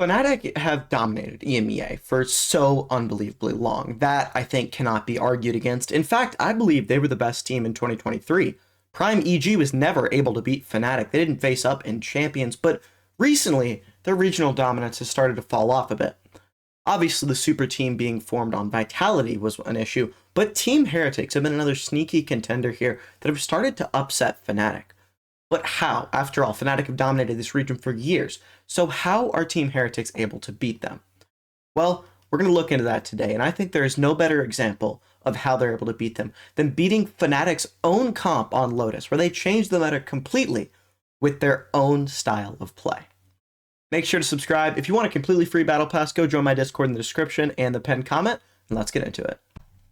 Fnatic have dominated EMEA for so unbelievably long. That, I think, cannot be argued against. In fact, I believe they were the best team in 2023. Prime EG was never able to beat Fnatic. They didn't face up in Champions, but recently, their regional dominance has started to fall off a bit. Obviously, the super team being formed on Vitality was an issue, but Team Heretics have been another sneaky contender here that have started to upset Fnatic. But how? After all, Fnatic have dominated this region for years. So how are Team Heretics able to beat them? Well, we're going to look into that today, and I think there is no better example of how they're able to beat them than beating Fnatic's own comp on Lotus, where they changed the meta completely with their own style of play. Make sure to subscribe. If you want a completely free battle pass, go join my Discord in the description and the pinned comment, and let's get into it.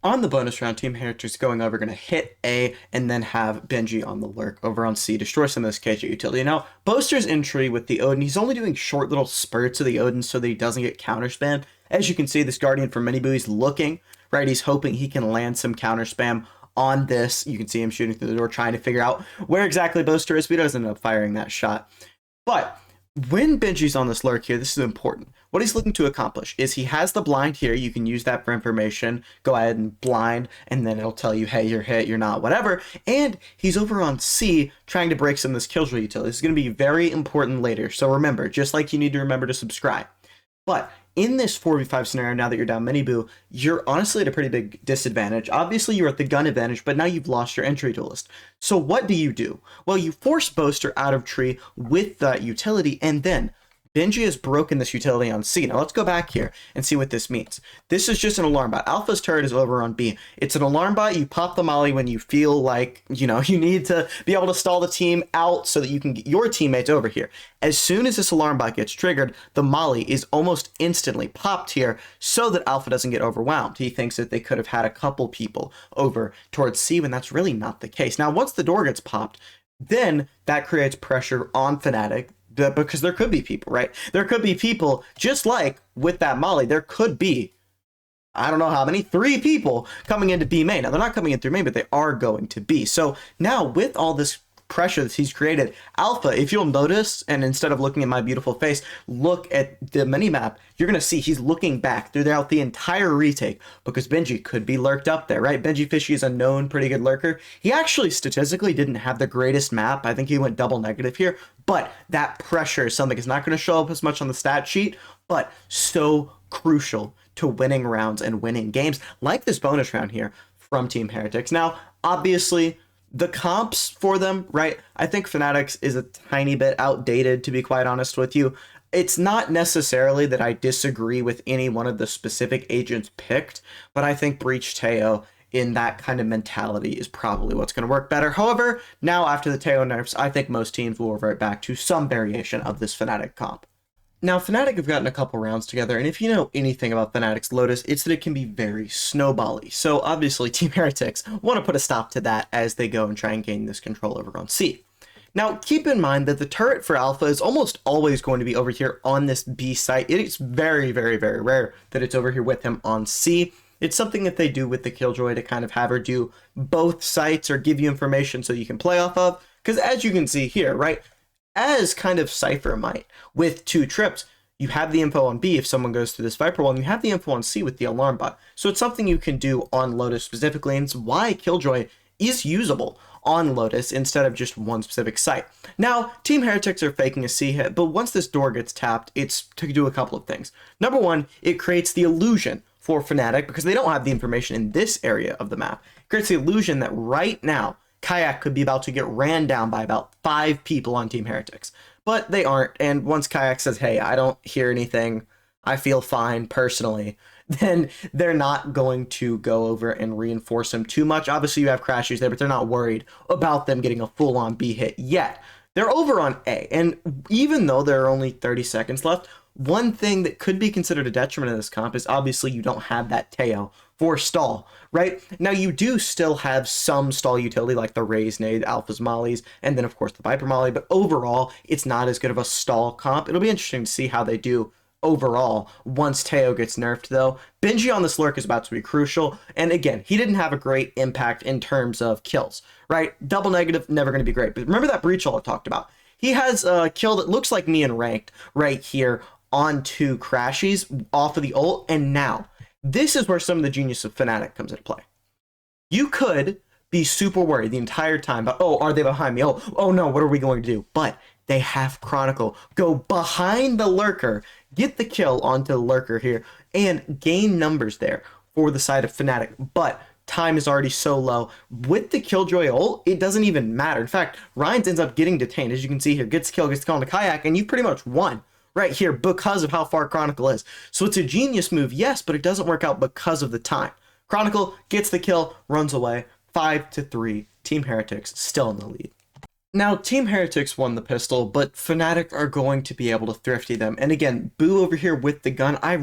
On the bonus round, Team Heretics going over, going to hit A and then have Benji on the lurk over on C, destroy some of this KJ utility. Now, Boaster's entry with the Odin, he's only doing short little spurts of the Odin so that he doesn't get counter spam. As you can see, this Guardian from Miniboo, he's looking, right? He's hoping he can land some counter spam on this. You can see him shooting through the door, trying to figure out where exactly Boaster is, but he doesn't end up firing that shot. But when Benji's on this lurk here, this is important. What he's looking to accomplish is he has the blind here. You can use that for information. Go ahead and blind, and then it'll tell you, hey, you're hit, you're not, whatever. And he's over on C trying to break some of this killjoy utility. This is going to be very important later. So remember, just like you need to remember to subscribe. But in this 4v5 scenario, now that you're down Miniboo, you're honestly at a pretty big disadvantage. Obviously, you're at the gun advantage, but now you've lost your entry duelist. So what do? Well, you force Boaster out of tree with that utility, and then Benji has broken this utility on C. Now let's go back here and see what this means. This is just an alarm bot. Alpha's turret is over on B. It's an alarm bot. You pop the molly when you feel like, you need to be able to stall the team out so that you can get your teammates over here. As soon as this alarm bot gets triggered, the molly is almost instantly popped here so that Alpha doesn't get overwhelmed. He thinks that they could have had a couple people over towards C when that's really not the case. Now, once the door gets popped, then that creates pressure on Fnatic, because there could be people, right? There could be people, just like with that molly, there could be, I don't know how many, 3 people coming into B main. Now, they're not coming in through main, but they are going to be. So now with all this pressure that he's created, Alpha, if you'll notice, and instead of looking at my beautiful face, look at the minimap, you're going to see he's looking back throughout the entire retake because Benji could be lurked up there, right? Benji Fishy is a known pretty good lurker. He actually statistically didn't have the greatest map. I think he went double negative here, but that pressure is something that's not going to show up as much on the stat sheet, but so crucial to winning rounds and winning games like this bonus round here from Team Heretics. Now, obviously, the comps for them, right? I think Fnatic's is a tiny bit outdated, to be quite honest with you. It's not necessarily that I disagree with any one of the specific agents picked, but I think Breach Teo in that kind of mentality is probably what's going to work better. However, now after the Teo nerfs, I think most teams will revert back to some variation of this Fnatic comp. Now, Fnatic have gotten a couple rounds together, and if you know anything about Fnatic's Lotus, it's that it can be very snowbally. So obviously, Team Heretics want to put a stop to that as they go and try and gain this control over on C. Now, keep in mind that the turret for Alpha is almost always going to be over here on this B site. It's very, very, very rare that it's over here with him on C. It's something that they do with the Killjoy to kind of have her do both sites or give you information so you can play off of. Because as you can see here, right, as kind of Cypher might with 2 trips, you have the info on B if someone goes through this Viper wall, and you have the info on C with the alarm bot. So it's something you can do on Lotus specifically, and it's why Killjoy is usable on Lotus instead of just one specific site. Now, Team Heretics are faking a C hit, but once this door gets tapped, it's to do a couple of things. Number one, it creates the illusion for Fnatic, because they don't have the information in this area of the map. It creates the illusion that right now, Kayak could be about to get ran down by about 5 people on Team Heretics. But they aren't, and once Kayak says, hey, I don't hear anything, I feel fine personally, then they're not going to go over and reinforce him too much. Obviously, you have crashes there, but they're not worried about them getting a full-on B hit yet. They're over on A, and even though there are only 30 seconds left, one thing that could be considered a detriment of this comp is obviously you don't have that Teo for stall, right? Now, you do still have some stall utility like the Raze Nade, Alpha's Mollies, and then, of course, the Viper Molly, but overall, it's not as good of a stall comp. It'll be interesting to see how they do overall once Teo gets nerfed, though. Benji on this lurk is about to be crucial, and again, he didn't have a great impact in terms of kills, right? Double negative, never going to be great, but remember that breach all I talked about? He has a kill that looks like me in ranked right here onto Crashies off of the ult, and now, this is where some of the genius of Fnatic comes into play. You could be super worried the entire time about, oh, are they behind me? Oh no, what are we going to do? But they have Chronicle go behind the Lurker, get the kill onto the Lurker here, and gain numbers there for the side of Fnatic. But time is already so low. With the Killjoy ult, it doesn't even matter. In fact, Ryans ends up getting detained, as you can see here, gets the kill on the Kayak, and you pretty much won right here because of how far Chronicle is. So it's a genius move, yes, but it doesn't work out because of the time. Chronicle gets the kill, runs away, 5-3, Team Heretics still in the lead. Now, Team Heretics won the pistol, but Fnatic are going to be able to thrifty them. And again, Boo over here with the gun, I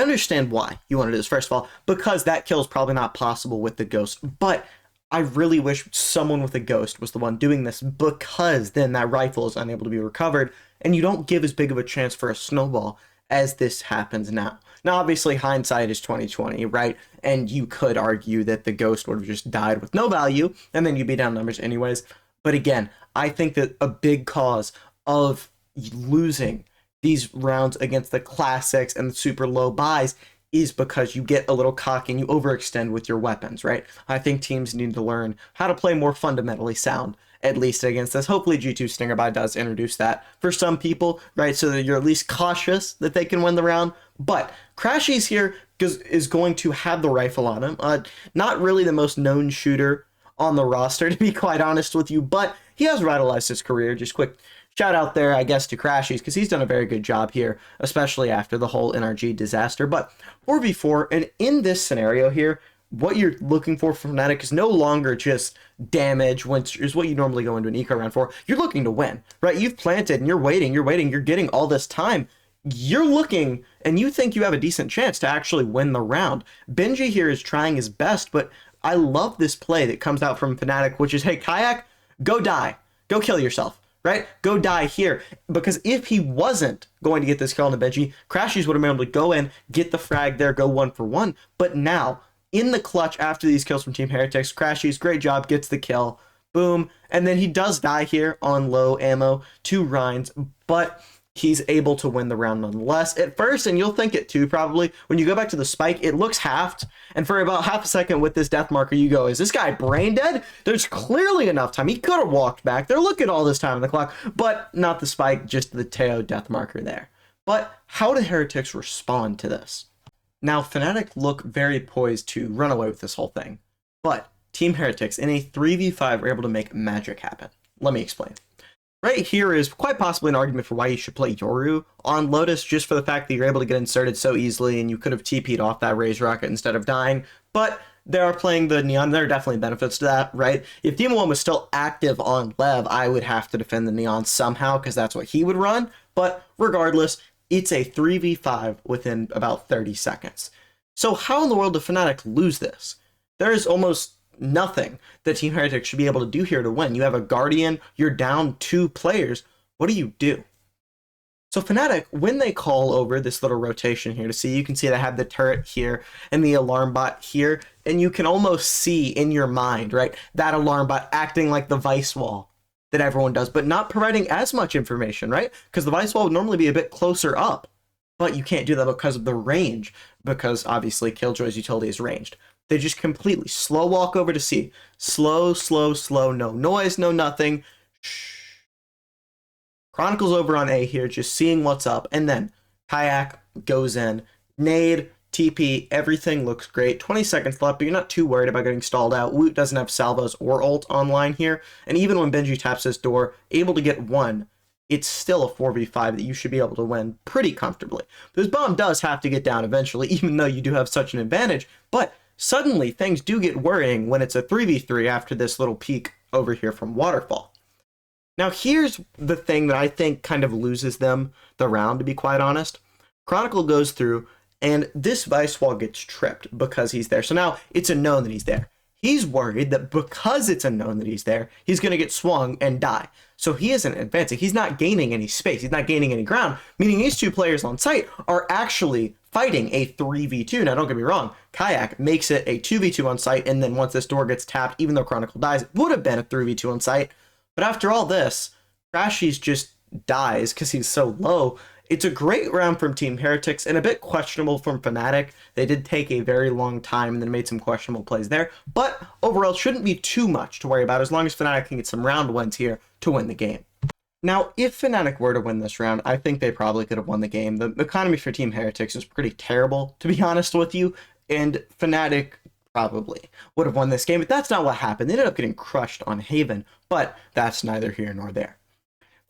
understand why you want to do this, first of all, because that kill is probably not possible with the Ghost, but I really wish someone with a Ghost was the one doing this, because then that rifle is unable to be recovered, and you don't give as big of a chance for a snowball as this happens now. Now, obviously, hindsight is 2020, right? And you could argue that the Ghost would have just died with no value, and then you'd be down numbers anyways. But again, I think that a big cause of losing these rounds against the classics and the super low buys is because you get a little cocky and you overextend with your weapons, right? I think teams need to learn how to play more fundamentally sound, at least against this. Hopefully G2 Stinger Buy does introduce that for some people, right? So that you're at least cautious that they can win the round. But Crashies here is going to have the rifle on him. Not really the most known shooter on the roster, to be quite honest with you, but he has revitalized his career. Just quick shout out there, I guess, to Crashies, because he's done a very good job here, especially after the whole NRG disaster. But 4v4, and in this scenario here, what you're looking for from Fnatic is no longer just damage, which is what you normally go into an eco round for. You're looking to win, right? You've planted and you're waiting, you're getting all this time. You're looking and you think you have a decent chance to actually win the round. Benji here is trying his best, but I love this play that comes out from Fnatic, which is, hey, Kayak, go die. Go kill yourself, right? Go die here. Because if he wasn't going to get this kill on the Benji, Crashies would have been able to go in, get the frag there, go 1-for-1. But now, in the clutch after these kills from Team Heretics, Crashies, great job, gets the kill. Boom. And then he does die here on low ammo to Ryans, but he's able to win the round nonetheless. At first, and you'll think it too probably, when you go back to the spike, it looks halved. And for about half a second with this death marker, you go, is this guy brain dead? There's clearly enough time. He could have walked back. They're looking at all this time on the clock, but not the spike, just the Teo death marker there. But how do Heretics respond to this? Now, Fnatic look very poised to run away with this whole thing, but Team Heretics in a 3v5 are able to make magic happen. Let me explain. Right here is quite possibly an argument for why you should play Yoru on Lotus, just for the fact that you're able to get inserted so easily and you could have TP'd off that Raze Rocket instead of dying. But they are playing the Neon. There are definitely benefits to that, right? If Demon 1 was still active on Lev, I would have to defend the Neon somehow because that's what he would run. But regardless, it's a 3v5 within about 30 seconds. So how in the world did Fnatic lose this? There is almost nothing that Team Heretics should be able to do here to win. You have a Guardian, you're down 2 players. What do? So Fnatic, when they call over this little rotation here to see, you can see they have the turret here and the alarm bot here, and you can almost see in your mind, right, that alarm bot acting like the Vice Wall that everyone does, but not providing as much information, right? Because the Vice Wall would normally be a bit closer up, but you can't do that because of the range, because obviously Killjoy's utility is ranged. They just completely slow walk over to C. Slow, no noise, no nothing. Shh. Chronicle's over on A here, just seeing what's up, and then Kayak goes in. Nade, TP, everything looks great. 20 seconds left, but you're not too worried about getting stalled out. Woot doesn't have salvos or ult online here, and even when Benji taps this door, able to get 1, it's still a 4v5 that you should be able to win pretty comfortably. This bomb does have to get down eventually, even though you do have such an advantage, but suddenly things do get worrying when it's a 3v3 after this little peek over here from Waterfall. Now here's the thing that I think kind of loses them the round, to be quite honest. Chronicle goes through, and this Vice Wall gets tripped because he's there. So now it's a known that he's there. He's worried that because it's a known that he's there, he's going to get swung and die. So he isn't advancing. He's not gaining any space. He's not gaining any ground, meaning these 2 players on site are actually fighting a 3v2. Now, don't get me wrong. Kayak makes it a 2v2 on site, and then once this door gets tapped, even though Chronicle dies, it would have been a 3v2 on site. But after all this, Crashies just dies because he's so low, It's a great round from Team Heretics and a bit questionable from Fnatic. They did take a very long time and then made some questionable plays there, but overall it shouldn't be too much to worry about as long as Fnatic can get some round wins here to win the game. Now, if Fnatic were to win this round, I think they probably could have won the game. The economy for Team Heretics is pretty terrible, to be honest with you, and Fnatic probably would have won this game, but that's not what happened. They ended up getting crushed on Haven, but that's neither here nor there.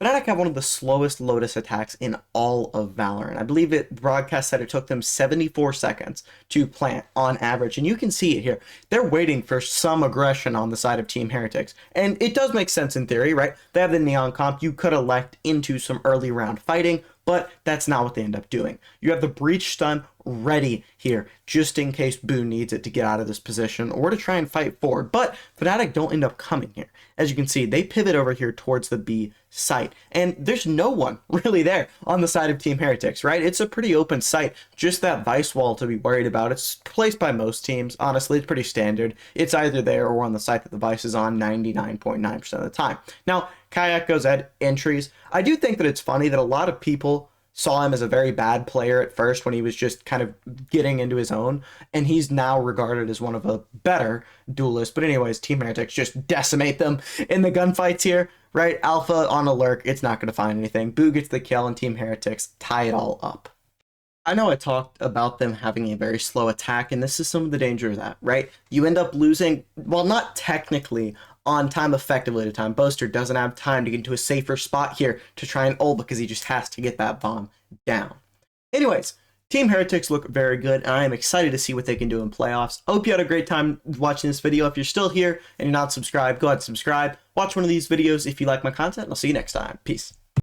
Fnatic have one of the slowest Lotus attacks in all of Valorant. I believe it broadcast said it took them 74 seconds to plant on average, and you can see it here. They're waiting for some aggression on the side of Team Heretics, and it does make sense in theory, right? They have the Neon comp. You could elect into some early round fighting, but that's not what they end up doing. You have the Breach stun ready here, just in case Boo needs it to get out of this position or to try and fight forward, but Fnatic don't end up coming here. As you can see, they pivot over here towards the B site, and there's no one really there on the side of Team Heretics, right? It's a pretty open site, just that Vice wall to be worried about. It's placed by most teams. Honestly, it's pretty standard. It's either there or on the site that the Vice is on 99.9% of the time. Now, Kayak goes at entries. I do think that it's funny that a lot of people saw him as a very bad player at first when he was just kind of getting into his own, and he's now regarded as one of a better duelists. But anyways, Team Heretics just decimate them in the gunfights here, right? Alpha on a lurk, it's not going to find anything. Boo gets the kill, and Team Heretics tie it all up. I know I talked about them having a very slow attack, and this is some of the danger of that, right? You end up losing, well, not technically on time effectively at a time. Boaster doesn't have time to get into a safer spot here to try and ult because he just has to get that bomb down. Anyways, Team Heretics look very good, and I am excited to see what they can do in playoffs. I hope you had a great time watching this video. If you're still here and you're not subscribed, go ahead and subscribe. Watch one of these videos if you like my content, and I'll see you next time. Peace.